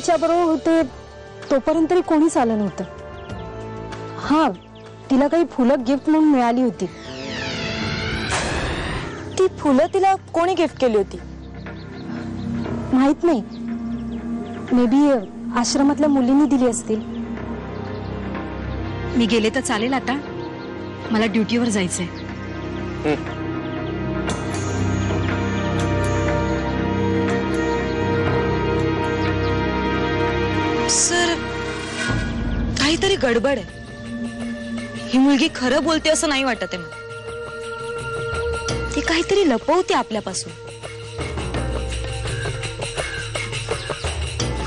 तिच्याबरोबर होते तोपर्यंत तरी कोणीच आलं नव्हतं. हा, तिला काही फुलं गिफ्ट म्हणून मिळाली होती. ती फुलं तिला कोणी गिफ्ट केली होती? माहित नाही, मे बी आश्रमातल्या मुलींनी दिली असतील. मी गेले तर चालेल आता? मला ड्युटीवर जायचंय. सर, काहीतरी गडबड आहे. ही मुलगी खरं बोलते असं नाही वाटत आहे मला. ती काहीतरी लपवते आपल्यापासून.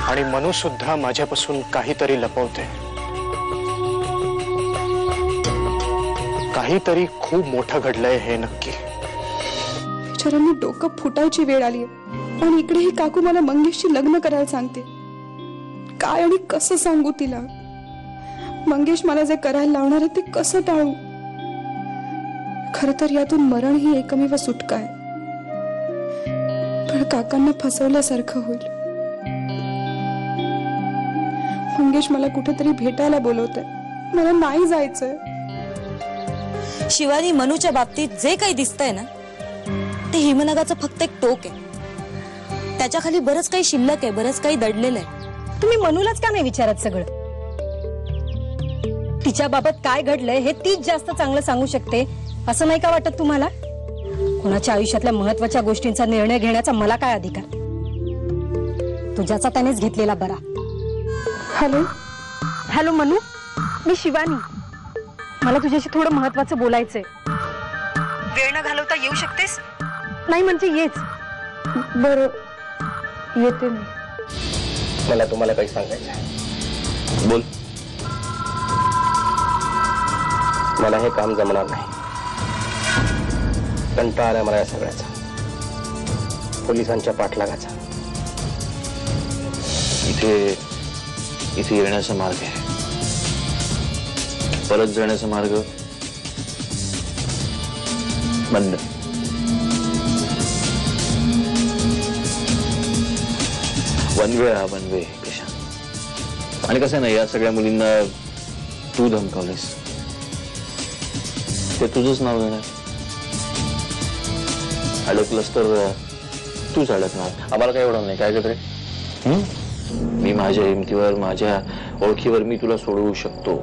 आणि मनू सुद्धा माझ्यापासून काहीतरी लपवते. काहीतरी खूप मोठं घडलंय हे नक्की. बिचाऱ्यांनी डोकं फुटायची वेळ आली आणि इकडे ही काकू मला मंगेशची लग्न करायला सांगते. काय आणि कसं सांगू तिला? मंगेश मला जे करायला लावणार आहे ते कसं टाळू? खरं तर यातून मरण ही एकमेव सुटका आहे, पण काकांना फसवल्यासारखं होईल. मंगेश मला कुठेतरी भेटायला बोलवतंय, मला नाही जायचंय. शिवानी, मनूच्या बाबतीत जे काही दिसतंय ना, ते हिमनगाचं फक्त एक टोक आहे. त्याच्या खाली बरंच काही शिल्लक आहे, बरंच काही दडलेलं आहे. तुम्ही मनूलाच का नाही विचारत? सगळं तिच्या बाबत काय घडलंय हे तीच जास्त चांगलं सांगू शकते, असं नाही का वाटत तुम्हाला? कोणाच्या आयुष्यातल्या महत्वाच्या गोष्टींचा निर्णय घेण्याचा मला काय अधिकार? तुझ्याचा त्यानेच घेतलेला बरा. हॅलो हॅलो मनू, मी शिवानी. मला तुझ्याशी थोडं महत्वाचं बोलायचंय. वेळ न घालवता येऊ शकतेस? नाही म्हणजे येच. बरं, येते मी. मला तुम्हाला काही सांगायचं. बोल. मला हे काम जमणार नाही. कंटाळा आलाय मला या सगळ्याचा, पोलिसांच्या पाठलागाचा. इथे येण्याचा मार्ग आहे, परत जाण्याचा मार्ग बंद. वन वे हा वन वे प्रशांत. आणि कसं नाही, या सगळ्या मुलींना तू धमकावलीस, ते तुझंच नाव घेणार. अडकलंस तर तूच अडकणार. आम्हाला काय एवढं नाही. काय करत रे? मी माझ्या हिमतीवर, माझ्या ओळखीवर मी तुला सोडवू शकतो,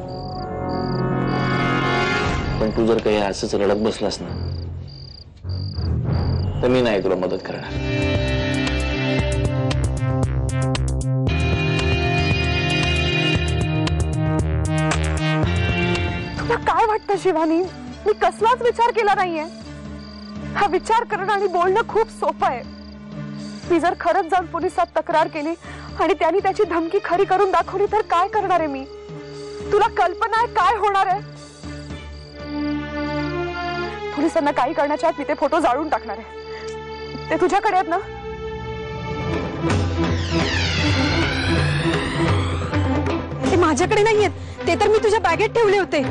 पण तू जर काही असंच रडत बसलास ना, तर मी नाही तुला मदत करणार. तुला काय वाटतं शिवानी? मी कसलाच विचार केला नाहीये. हा विचार करणं आणि बोलणं खूप सोपं आहे. मी जर खरंच जाऊन पोलिसात तक्रार केली आणि त्यांनी त्याची धमकी खरी करून दाखवली तर काय करणार आहे मी? तुला कल्पना आहे काय होणार आहे? पोलिसांना काही करण्याच्या आत मी ते फोटो जाळून टाकणार आहे. ते तुझ्याकडे आहेत ना? ते माझ्याकडे नाहीयेत. ते तर मी तुझ्या बॅगेत ठेवले होते.